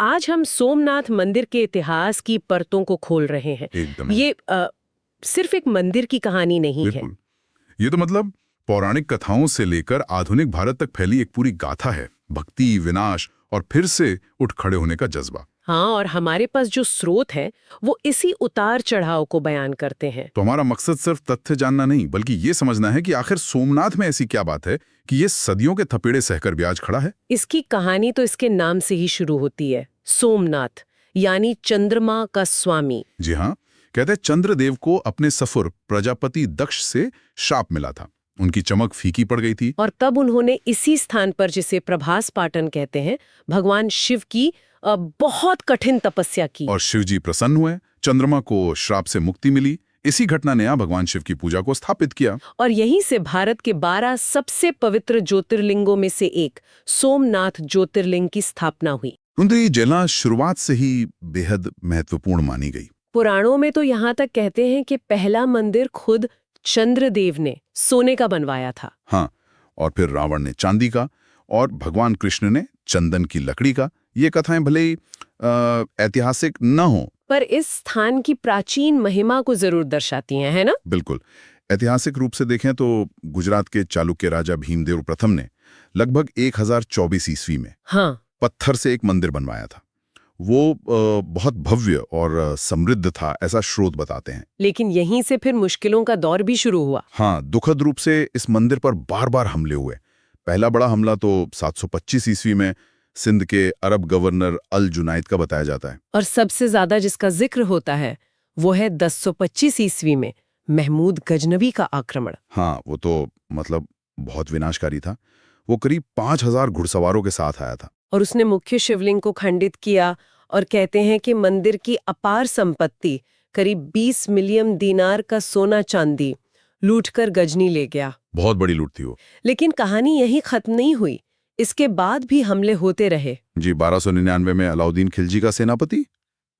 आज हम सोमनाथ मंदिर के इतिहास की परतों को खोल रहे हैं। एकदम ये सिर्फ एक मंदिर की कहानी नहीं है। बिल्कुल। ये तो मतलब पौराणिक कथाओं से लेकर आधुनिक भारत तक फैली एक पूरी गाथा है। भक्ति, विनाश और फिर से उठ खड़े होने का जज्बा। हाँ, और हमारे पास जो स्रोत है वो इसी उतार चढ़ाव को बयान करते हैं। तो हमारा मकसद सिर्फ तथ्य जानना नहीं, बल्कि ये समझना है कि आखिर सोमनाथ में ऐसी क्या बात है कि ये सदियों के थपेड़े सहकर भी आज खड़ा है। इसकी कहानी तो इसके नाम से ही शुरू होती है, सोमनाथ यानी चंद्रमा का स्वामी। जी हाँ, कहते हैं चंद्रदेव को अपने सफुर प्रजापति दक्ष से श्राप मिला था। उनकी चमक फीकी पड़ गई थी और तब उन्होंने इसी स्थान पर, जिसे प्रभास पाटन कहते हैं, भगवान शिव की बहुत कठिन तपस्या की। और शिवजी प्रसन्न हुए, चंद्रमा को श्राप से मुक्ति मिली। इसी घटना ने भगवान शिव की पूजा को स्थापित किया। और यहीं से भारत के 12 सबसे पवित्र ज्योतिर्लिंगों में से एक सोमनाथ ज्योतिर्लिंग की स्थापना हुई। ये जला शुरुआत से ही बेहद महत्वपूर्ण मानी गई। पुराणों में तो यहाँ तक कहते हैं कि पहला मंदिर खुद चंद्रदेव ने सोने का बनवाया था। हाँ, और फिर रावण ने चांदी का और भगवान कृष्ण ने चंदन की लकड़ी का। ये कथाएं भले ही ऐतिहासिक न हो, पर इस स्थान की प्राचीन महिमा को जरूर दर्शाती हैं, है ना? बिल्कुल। ऐतिहासिक रूप से देखें तो गुजरात के चालुक्य राजा भीमदेव प्रथम ने लगभग 1024 ईस्वी में हाँ, पत्थर से एक मंदिर बनवाया था। वो बहुत भव्य और समृद्ध था, ऐसा स्रोत बताते हैं। लेकिन यहीं से फिर मुश्किलों का दौर भी शुरू हुआ। हाँ, दुखद रूप से इस मंदिर पर बार बार हमले हुए। पहला बड़ा हमला तो 725 ईस्वी में सिंध के अरब गवर्नर अल जुनाइद का बताया जाता है। और सबसे ज्यादा जिसका जिक्र होता है वो है 1025 ईस्वी में महमूद गजनवी का आक्रमण। हाँ, वो तो मतलब बहुत विनाशकारी था। वो करीब 5000 घुड़सवारों के साथ आया था। और उसने मुख्य शिवलिंग को खंडित किया और कहते हैं कि मंदिर की अपार संपत्ति, करीब 20 मिलियन दीनार का सोना चांदी, लूटकर गजनी ले गया। बहुत बड़ी लूट थी वो। लेकिन कहानी यही खत्म नहीं हुई। इसके बाद भी हमले होते रहे। जी, 1299 में अलाउद्दीन खिलजी का सेनापति,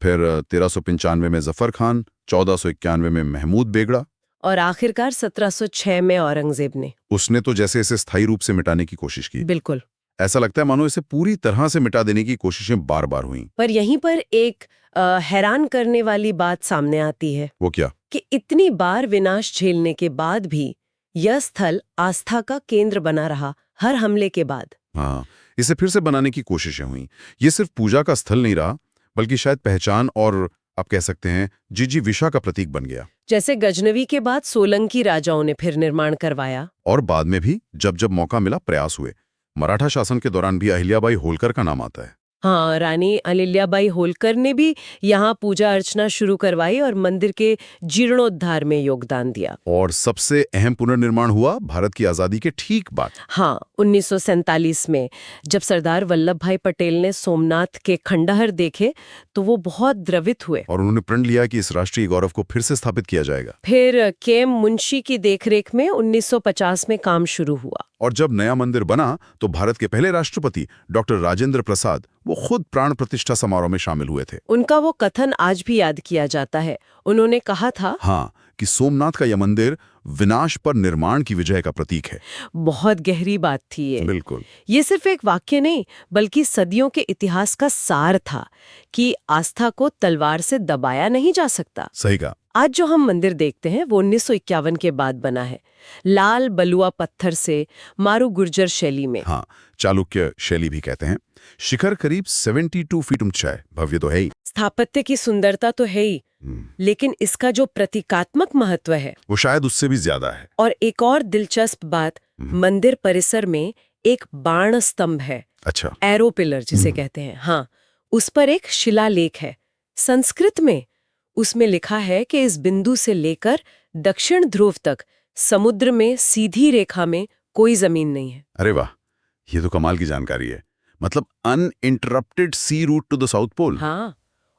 फिर 1395 में जफर खान, 1491 में महमूद बेगड़ा, और आखिरकार 1706 में औरंगजेब ने। उसने तो जैसे इसे स्थायी रूप से मिटाने की कोशिश की। बिल्कुल। ऐसा लगता है मानो इसे पूरी तरह से मिटा देने की कोशिशें बार बार हुई। पर यहीं पर एक हैरान करने वाली बात सामने आती है। वो क्या? कि इतनी बार विनाश झेलने के बाद भी यह स्थल आस्था का केंद्र बना रहा, हर हमले के बाद। हाँ, इसे फिर से बनाने की कोशिशें हुई। ये सिर्फ पूजा का स्थल नहीं रहा, बल्कि शायद पहचान और आप कह सकते हैं जिजीविषा का प्रतीक बन गया। जैसे गजनवी के बाद सोलंकी राजाओं ने फिर निर्माण करवाया। और बाद में भी जब जब मौका मिला प्रयास हुए। मराठा शासन के दौरान भी अहिल्याबाई होलकर का नाम आता है। हाँ, रानी अहिल्याबाई होलकर ने भी यहाँ पूजा अर्चना शुरू करवाई और मंदिर के जीर्णोद्धार में योगदान दिया। और सबसे अहम पुनर्निर्माण हुआ भारत की आजादी के ठीक बाद। हाँ, 1947 में जब सरदार वल्लभ भाई पटेल ने सोमनाथ के खंडहर देखे तो वो बहुत द्रवित हुए। और उन्होंने प्रण लिया कि इस राष्ट्रीय गौरव को फिर से स्थापित किया जाएगा। फिर केएम मुंशी की देखरेख में 1950 में काम शुरू हुआ। और जब नया मंदिर बना तो भारत के पहले राष्ट्रपति डॉक्टर राजेंद्र प्रसाद वो खुद प्राण प्रतिष्ठा समारोह में शामिल हुए थे। उनका वो कथन आज भी याद किया जाता है। उन्होंने कहा था, हाँ, कि सोमनाथ का यह मंदिर विनाश पर निर्माण की विजय का प्रतीक है। बहुत गहरी बात थी ये। बिल्कुल। ये सिर्फ एक वाक्य नहीं, बल्कि सदियों के इतिहास का सार था कि आस्था को तलवार से दबाया नहीं जा सकता। सही कहा। आज जो हम मंदिर देखते हैं वो 1951 के बाद बना है, लाल बलुआ पत्थर से, मारू गुर्जर शैली में। हाँ, चालुक्य शैली भी कहते हैं। शिखर करीब 72 फीट ऊंचा है। भव्य तो है ही। स्थापत्य की सुंदरता तो है ही, लेकिन इसका जो प्रतीकात्मक महत्व है वो शायद उससे भी ज्यादा है। और एक और दिलचस्प बात, मंदिर परिसर में एक बाण स्तंभ है। अच्छा। एरो पिलर जिसे कहते हैं। हाँ, उस पर एक शिलालेख है संस्कृत में। उसमें लिखा है कि इस बिंदु से लेकर दक्षिण ध्रुव तक समुद्र में सीधी रेखा में कोई जमीन नहीं है। अरे वाह, ये तो कमाल की जानकारी है। मतलब uninterrupted sea route to the south pole. हाँ,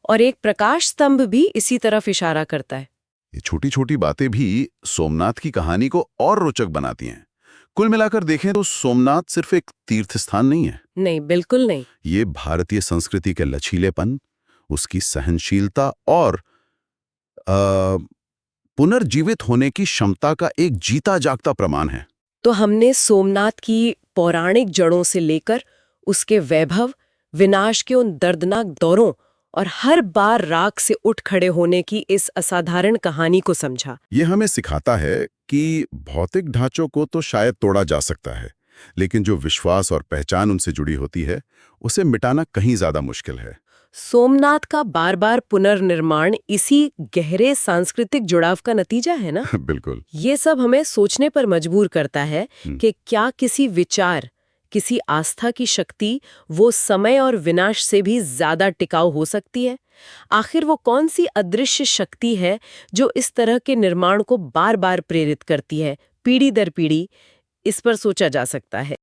और एक प्रकाश स्तंभ भी इसी तरफ इशारा करता है। ये छोटी छोटी बातें भी सोमनाथ की कहानी को और रोचक बनाती हैं। कुल मिलाकर देखें तो सोमनाथ सिर्फ एक तीर्थ स्थान नहीं है। नहीं, बिल्कुल नहीं। ये भारतीय संस्कृति के लचीलेपन, उसकी सहनशीलता और पुनर्जीवित होने की क्षमता का एक जीता जागता प्रमाण है। तो हमने सोमनाथ की पौराणिक जड़ों से लेकर उसके वैभव, विनाश के उन दर्दनाक दौरों और हर बार राख से उठ खड़े होने की इस असाधारण कहानी को समझा। ये हमें सिखाता है कि भौतिक ढांचों को तो शायद तोड़ा जा सकता है, लेकिन जो विश्वास और पहचान उनसे जुड़ी होती है, उसे मिटाना कहीं ज्यादा मुश्किल है। सोमनाथ का बार बार पुनर्निर्माण इसी गहरे सांस्कृतिक जुड़ाव का नतीजा है ना। बिल्कुल। ये सब हमें सोचने पर मजबूर करता है कि क्या किसी विचार, किसी आस्था की शक्ति वो समय और विनाश से भी ज्यादा टिकाऊ हो सकती है। आखिर वो कौन सी अदृश्य शक्ति है जो इस तरह के निर्माण को बार बार प्रेरित करती है, पीढ़ी दर पीढ़ी। इस पर सोचा जा सकता है।